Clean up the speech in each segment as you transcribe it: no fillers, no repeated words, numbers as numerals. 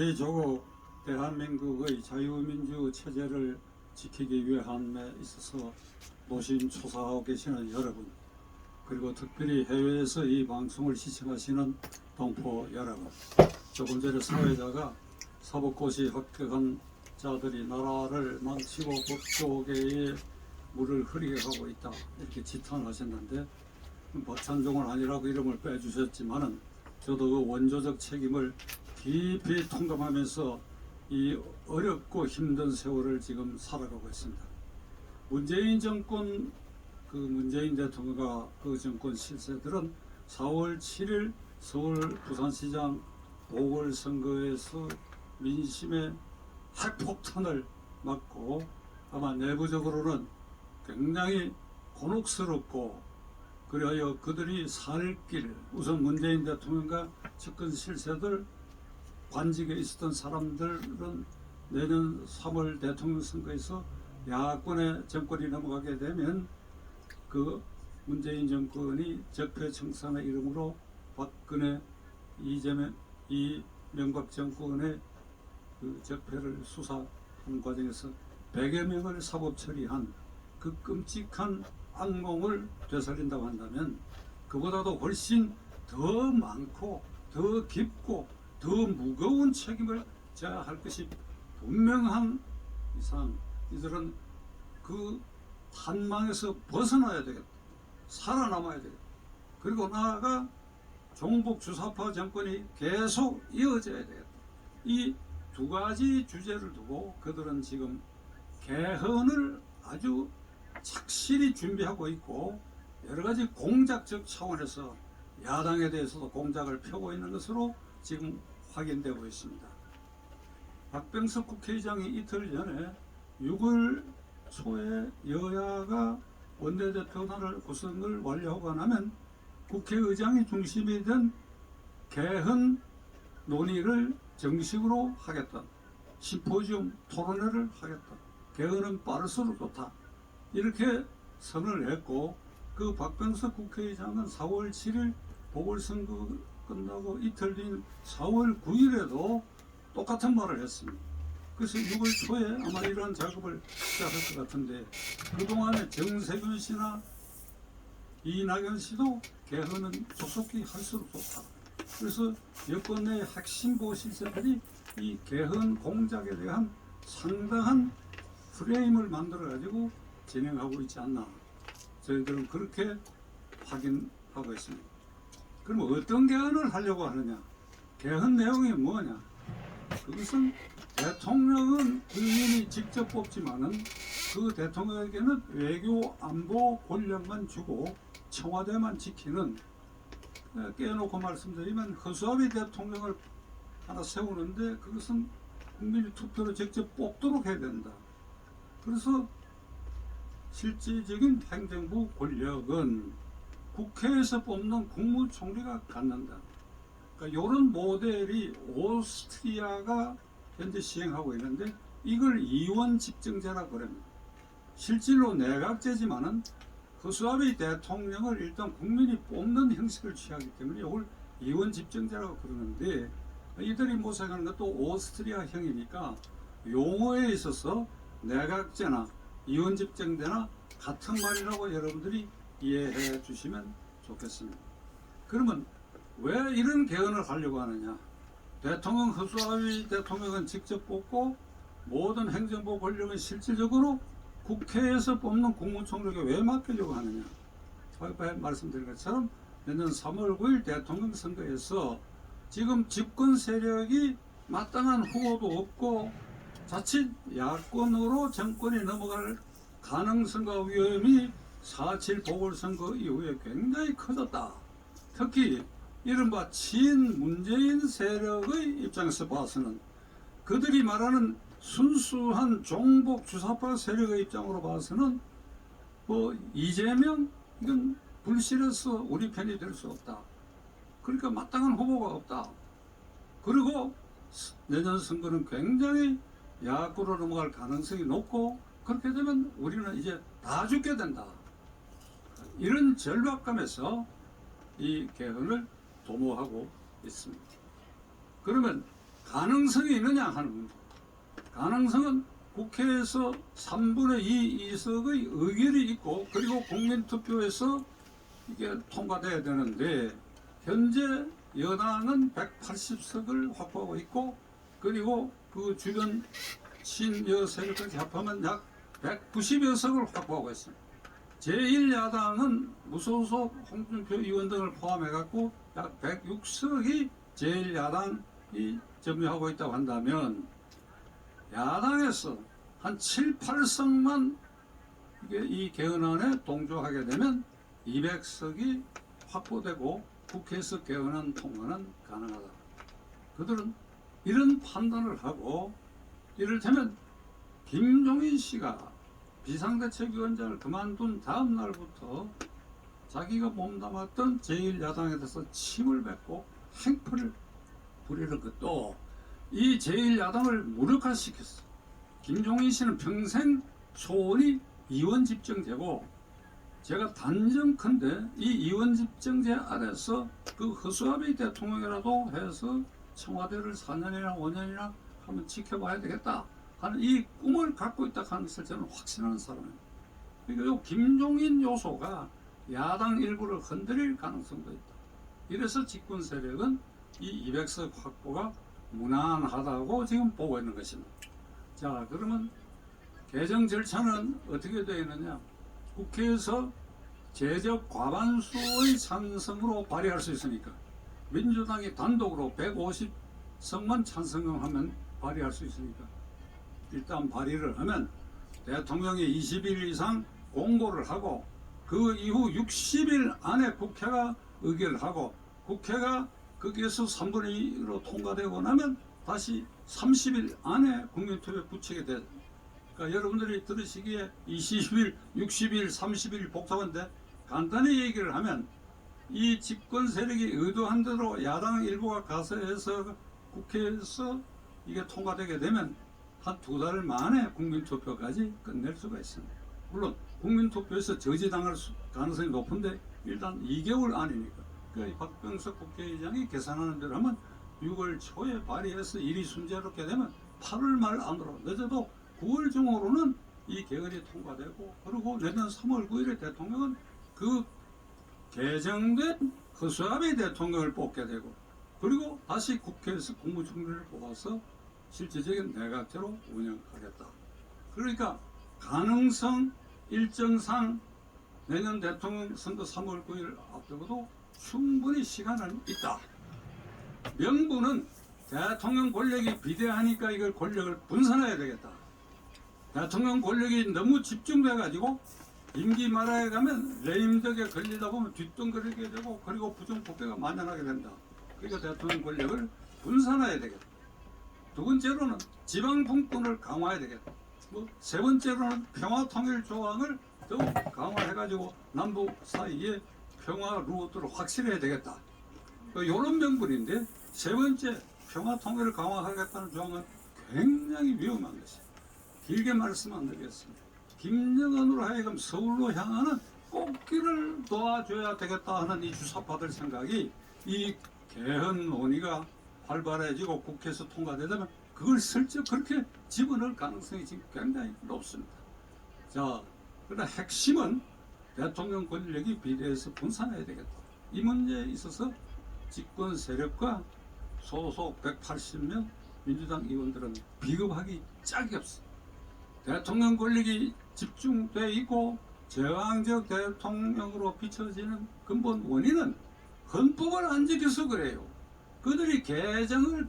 우리 조국 대한민국의 자유민주 체제를 지키기 위함에 있어서 노심초사하고 계시는 여러분, 그리고 특별히 해외에서 이 방송을 시청하시는 동포 여러분, 조금 전에 사회자가 사법고시 합격한 자들이 나라를 망치고 법조계에 물을 흐리게 하고 있다, 이렇게 지탄하셨는데, 박찬종은 아니라고 이름을 빼주셨지만은 저도 그 원조적 책임을 깊이 통감하면서 이 어렵고 힘든 세월을 지금 살아가고 있습니다. 문재인 정권, 그 문재인 대통령과 그 정권 실세들은 4월 7일 서울 부산시장 보궐선거에서 민심의 핵폭탄을 맞고 아마 내부적으로는 굉장히 곤혹스럽고, 그리하여 그들이 살 길, 우선 문재인 대통령과 측근 실세들, 관직에 있었던 사람들은 내년 3월 대통령 선거에서 야권의 정권이 넘어가게 되면 그 문재인 정권이 적폐청산의 이름으로 박근혜, 이명박 정권의 그 적폐를 수사하는 과정에서 100여 명을 사법 처리한 그 끔찍한 악몽을 되살린다고 한다면, 그보다도 훨씬 더 많고 더 깊고 더 무거운 책임을 져야 할 것이 분명한 이상 이들은 그 한망에서 벗어나야 되겠다. 살아남아야 되겠다. 그리고 나아가 종북 주사파 정권이 계속 이어져야 되겠다. 이 두 가지 주제를 두고 그들은 지금 개헌을 아주 착실히 준비하고 있고, 여러 가지 공작적 차원에서 야당에 대해서도 공작을 펴고 있는 것으로 지금 확인되고 있습니다. 박병석 국회의장이 이틀 전에 6월 초에 여야가 원내대표단을 구성을 완료하고 나면 국회의장이 중심이 된 개헌 논의를 정식으로 하겠다, 심포지움 토론회를 하겠다, 개헌은 빠를수록 좋다, 이렇게 선언을 했고, 그 박병석 국회의장은 4월 7일 보궐선거 끝나고 이틀 뒤인 4월 9일에도 똑같은 말을 했습니다. 그래서 6월 초에 아마 이런 작업을 시작할 것 같은데, 그동안에 정세균 씨나 이낙연 씨도 개헌은 조속히 할수록 좋다. 그래서 여권 내 핵심보 실세들이 이 개헌 공작에 대한 상당한 프레임을 만들어 가지고 진행하고 있지 않나, 저희들은 그렇게 확인하고 있습니다. 그럼 어떤 개헌을 하려고 하느냐, 개헌 내용이 뭐냐, 그것은 대통령은 국민이 직접 뽑지만은 그 대통령에게는 외교 안보 권력만 주고 청와대만 지키는, 깨놓고 말씀드리면 허수아비 대통령을 하나 세우는데 그것은 국민이 투표로 직접 뽑도록 해야 된다. 그래서 실질적인 행정부 권력은 국회에서 뽑는 국무총리가 갖는다. 그러니까 이런 모델이 오스트리아가 현재 시행하고 있는데, 이걸 이원 집정제라고 그럽니다. 실질로 내각제지만은 허수아비 대통령을 일단 국민이 뽑는 형식을 취하기 때문에 이걸 이원 집정제라고 그러는데, 이들이 모색하는 것도 오스트리아형이니까 용어에 있어서 내각제나 이원 집정제나 같은 말이라고 여러분들이 이해해 주시면 좋겠습니다. 그러면 왜 이런 개헌을 하려고 하느냐, 대통령 허수아비 대통령은 직접 뽑고 모든 행정부 권력은 실질적으로 국회에서 뽑는 국무총리에게 왜 맡기려고 하느냐, 말씀드린 것처럼 내년 3월 9일 대통령 선거에서 지금 집권 세력이 마땅한 후보도 없고 자칫 야권으로 정권이 넘어갈 가능성과 위험이 4.7 보궐선거 이후에 굉장히 커졌다. 특히 이른바 친문재인 세력의 입장에서 봐서는, 그들이 말하는 순수한 종북 주사파 세력의 입장으로 봐서는 이재명, 이건 불실해서 우리 편이 될 수 없다. 그러니까 마땅한 후보가 없다. 그리고 내년 선거는 굉장히 야구로 넘어갈 가능성이 높고, 그렇게 되면 우리는 이제 다 죽게 된다. 이런 절박감에서 이 개헌을 도모하고 있습니다. 그러면 가능성이 있느냐 하는 겁니다. 가능성은 국회에서 3분의 2 이석의 의결이 있고 그리고 국민투표에서 이게 통과돼야 되는데 현재 여당은 180석을 확보하고 있고 그리고 그 주변 친여 세력까지 합하면 약 190여 석을 확보하고 있습니다. 제1야당은 무소속 홍준표 의원 등을 포함해갖고 약 106석이 제1야당이 점유하고 있다고 한다면 야당에서 한 7, 8석만 이 개헌안에 동조하게 되면 200석이 확보되고 국회에서 개헌안 통과는 가능하다. 그들은 이런 판단을 하고 이를테면 김종인 씨가 비상대책위원장을 그만둔 다음 날부터 자기가 몸담았던 제1야당에 대해서 침을 뱉고 행포를 부리는 것도 이 제1야당을 무력화시켰어. 김종인 씨는 평생 소원이 이원집정제고 제가 단정컨대 이 이원집정제 아래서 그 허수아비 대통령이라도 해서 청와대를 4년이나 5년이나 한번 지켜봐야 되겠다 하는 이 꿈을 갖고 있다 하는 것을 저는 확신하는 사람입니다. 그러니까 이 김종인 요소가 야당 일부를 흔들릴 가능성도 있다. 이래서 집권 세력은 이 200석 확보가 무난하다고 지금 보고 있는 것입니다. 자, 그러면 개정 절차는 어떻게 되어 있느냐? 국회에서 제적 과반수의 찬성으로 발의할 수 있으니까 민주당이 단독으로 150석만 찬성하면 발의할 수 있으니까 일단 발의를 하면 대통령이 20일 이상 공고를 하고 그 이후 60일 안에 국회가 의결을 하고 국회가 거기에서 3분의 2로 통과되고 나면 다시 30일 안에 국민투표에 붙이게 돼. 그러니까 여러분들이 들으시기에 20일, 60일, 30일 복잡한데 간단히 얘기를 하면 이 집권 세력이 의도한 대로 야당 일부가 가서 해서 국회에서 이게 통과되게 되면 한 2달 만에 국민투표까지 끝낼 수가 있습니다. 물론 국민투표에서 저지당할 가능성이 높은데 일단 2개월 안이니까 그러니까 박병석 국회의장이 계산하는 대로 하면 6월 초에 발의해서 일이 순조롭게 되면 8월 말 안으로 늦어도 9월 중으로는 이 개헌이 통과되고 그리고 내년 3월 9일에 대통령은 그 개정된 허수아비 대통령을 뽑게 되고 그리고 다시 국회에서 국무총리를 뽑아서 실질적인 내각제로 운영하겠다. 그러니까 가능성 일정상 내년 대통령 선거 3월 9일 앞두고도 충분히 시간은 있다. 명분은 대통령 권력이 비대하니까 이걸 권력을 분산해야 되겠다. 대통령 권력이 너무 집중돼 가지고 임기 말하에 가면 레임덕에 걸리다 보면 뒷동거리게 되고 그리고 부정부패가 만연하게 된다. 그러니까 대통령 권력을 분산해야 되겠다. 두 번째로는 지방분권을 강화해야 되겠다. 세 번째로는 평화통일조항을 더욱 강화해가지고 남북 사이에 평화 루트를 확실해야 되겠다. 이런 명분인데 세 번째 평화통일을 강화하겠다는 조항은 굉장히 위험한 것이에요. 길게 말씀 안 드리겠습니다. 김정은으로 하여금 서울로 향하는 꽃길을 도와줘야 되겠다 하는 이 주사파들 생각이 이 개헌 논의가 활발해지고 국회에서 통과되려면 그걸 슬쩍 그렇게 집어넣을 가능성이 지금 굉장히 높습니다. 자, 그러나 핵심은 대통령 권력이 비례해서 분산해야 되겠다. 이 문제에 있어서 집권 세력과 소속 180명 민주당 의원들은 비겁하기 짝이 없어. 대통령 권력이 집중돼 있고 제왕적 대통령으로 비춰지는 근본 원인은 헌법을 안 지켜서 그래요. 그들이 개정을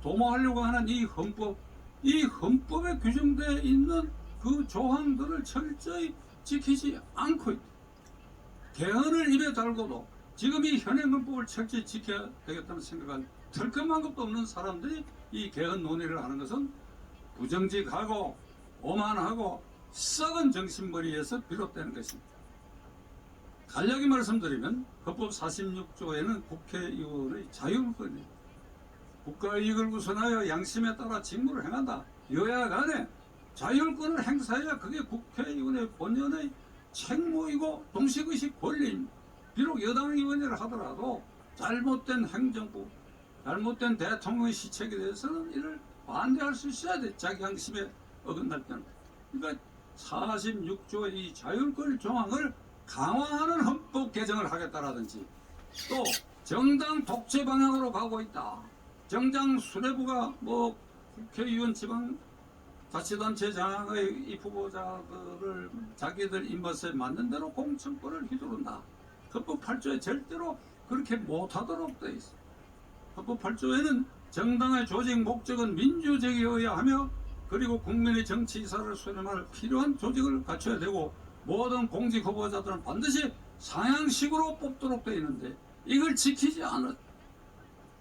도모하려고 하는 이 헌법에 규정되어 있는 그 조항들을 철저히 지키지 않고 있다. 개헌을 입에 달고도 지금 이 현행 헌법을 철저히 지켜야 되겠다는 생각은 털끔한 것도 없는 사람들이 이 개헌 논의를 하는 것은 부정직하고 오만하고 썩은 정신머리에서 비롯되는 것입니다. 간략히 말씀드리면 헌법 46조에는 국회의원의 자율권이 국가이익을 우선하여 양심에 따라 직무를 행한다. 여야 간에 자율권을 행사해야 그게 국회의원의 본연의 책무이고 동식의식 권리입니다. 비록 여당 의원이라 하더라도 잘못된 행정부 잘못된 대통령의 시책에 대해서는 이를 반대할 수 있어야 돼. 자기 양심에 어긋날 때는. 그러니까 46조의 이 자율권 조항을 강화하는 헌법 개정을 하겠다라든지, 또 정당 독재 방향으로 가고 있다. 정당 수뇌부가 뭐 국회의원 지방 자치단체장의 이 후보자들을 자기들 입맛에 맞는 대로 공천권을 휘두른다. 헌법 8조에 절대로 그렇게 못하도록 되어 있어. 헌법 8조에는 정당의 조직 목적은 민주적이어야 하며, 그리고 국민의 정치 이사를 수행할 필요한 조직을 갖춰야 되고, 모든 공직 후보자들은 반드시 상향식으로 뽑도록 되어 있는데 이걸 지키지 않아.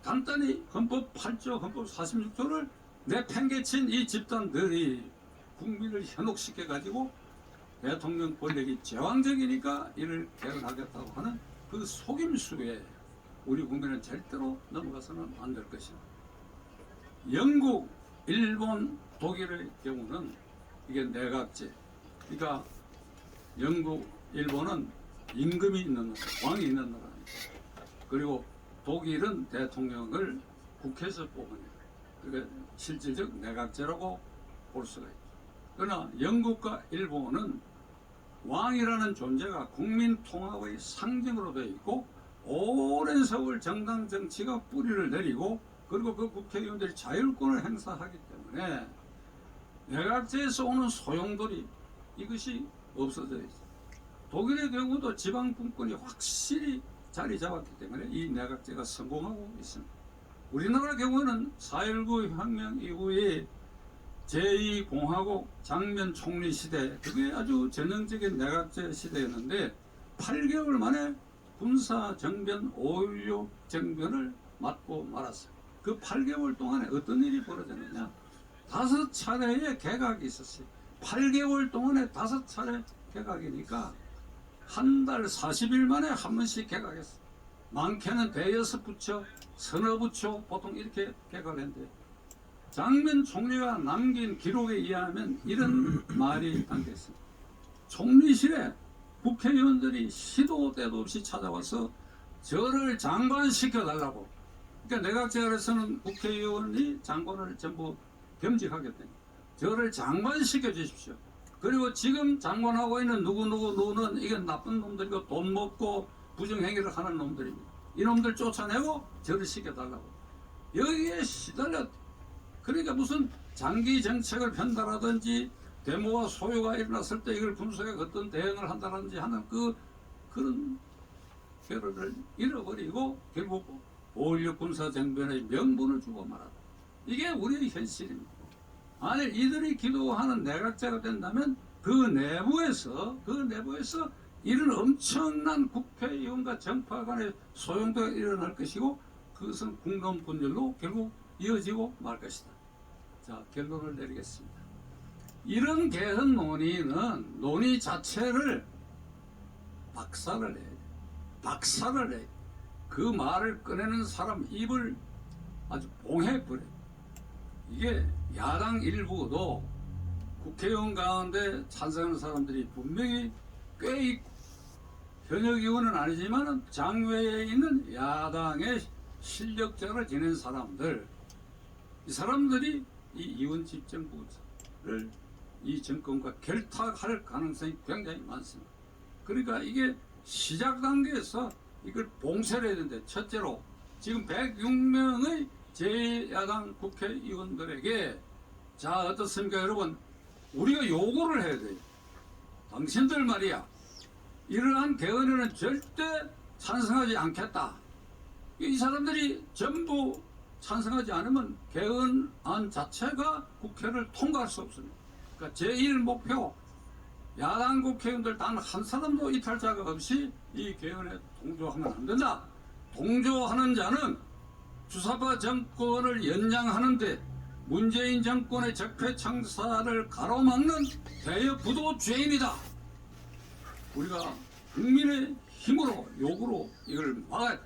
간단히 헌법 8조, 헌법 46조를 내팽개친 이 집단들이 국민을 현혹시켜 가지고 대통령 권력이 제왕적이니까 이를 개헌하겠다고 하는 그 속임수에 우리 국민은 절대로 넘어가서는 안 될 것이다. 영국, 일본, 독일의 경우는 이게 내각제. 그러니까 영국, 일본은 임금이 있는 나라, 왕이 있는 나라입니다. 그리고 독일은 대통령을 국회에서 뽑습니다. 그러니까 실질적 내각제라고 볼 수가 있죠. 그러나 영국과 일본은 왕이라는 존재가 국민 통합의 상징으로 되어 있고, 오랜 세월 정당 정치가 뿌리를 내리고, 그리고 그 국회의원들이 자율권을 행사하기 때문에 내각제에서 오는 소용돌이, 이것이 없어져 있어요. 독일의 경우도 지방분권이 확실히 자리 잡았기 때문에 이 내각제가 성공하고 있습니다. 우리나라 경우는 4.19 혁명 이후에 제2공화국 장면 총리 시대, 그게 아주 전형적인 내각제 시대였는데 8개월 만에 군사 정변 5.16 정변을 맞고 말았어요. 그 8개월 동안에 어떤 일이 벌어졌느냐? 5차례의 개각이 있었어요. 8개월 동안에 5차례 개각이니까 한 달 40일 만에 한 번씩 개각했어요. 많게는 대여섯 부처, 서너 부처 보통 이렇게 개각했는데, 장면 총리가 남긴 기록에 의하면 이런 말이 담겨 있습니다. 총리실에 국회의원들이 시도 때도 없이 찾아와서 저를 장관시켜 달라고. 그러니까 내각제에서는 국회의원이 장관을 전부 겸직하겠다니, 저를 장관시켜 주십시오. 그리고 지금 장관하고 있는 누구는 이건 나쁜 놈들이고 돈 먹고 부정행위를 하는 놈들입니다. 이놈들 쫓아내고 저를 시켜달라고. 여기에 시달렸. 그러니까 무슨 장기 정책을 편달하든지 데모와 소요가 일어났을 때 이걸 분석해 어떤 대응을 한다든지 하는 그런 결의를 잃어버리고 결국 5.16 군사정변의 명분을 주고 말았다. 이게 우리의 현실입니다. 만일 이들이 기도하는 내각제가 된다면 그 내부에서 이런 엄청난 국회의원과 정파 간의 소용도가 일어날 것이고, 그것은 국론 분열로 결국 이어지고 말 것이다. 자, 결론을 내리겠습니다. 이런 개헌 논의 자체를 박살을 내야 돼. 박살을 내. 그 말을 꺼내는 사람 입을 아주 봉해버려. 이게 야당 일부도 국회의원 가운데 찬성하는 사람들이 분명히 꽤 있고, 현역 의원은 아니지만 장외에 있는 야당의 실력자를 지낸 사람들, 이 사람들이 이 이원 집정부를 이 정권과 결탁할 가능성이 굉장히 많습니다. 그러니까 이게 시작 단계에서 이걸 봉쇄를 해야 되는데, 첫째로 지금 106명의 제1야당 국회의원들에게, 자, 어떻습니까 여러분, 우리가 요구를 해야 돼요. 당신들 말이야, 이러한 개헌에는 절대 찬성하지 않겠다. 이 사람들이 전부 찬성하지 않으면 개헌안 자체가 국회를 통과할 수 없습니다. 그러니까 제1목표, 야당 국회의원들 단 한 사람도 이탈자가 없이 이 개헌에 동조하면 안 된다. 동조하는 자는 주사파 정권을 연장하는데 문재인 정권의 적폐청사를 가로막는 대여부도 죄인이다. 우리가 국민의 힘으로, 요구로 이걸 막아야 돼.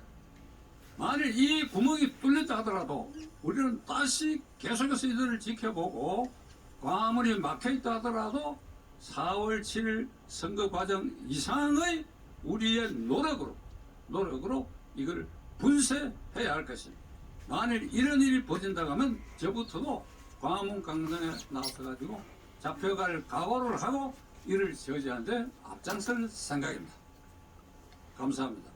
만일 이 구멍이 뚫렸다 하더라도 우리는 다시 계속해서 이들을 지켜보고, 광화문이 막혀있다 하더라도 4월 7일 선거 과정 이상의 우리의 노력으로 이걸 분쇄해야 할 것입니다. 만일 이런 일이 벌어진다고 하면 저부터도 광화문 강당에 나서가지고 잡혀갈 각오를 하고 이를 저지하는데 앞장설 생각입니다. 감사합니다.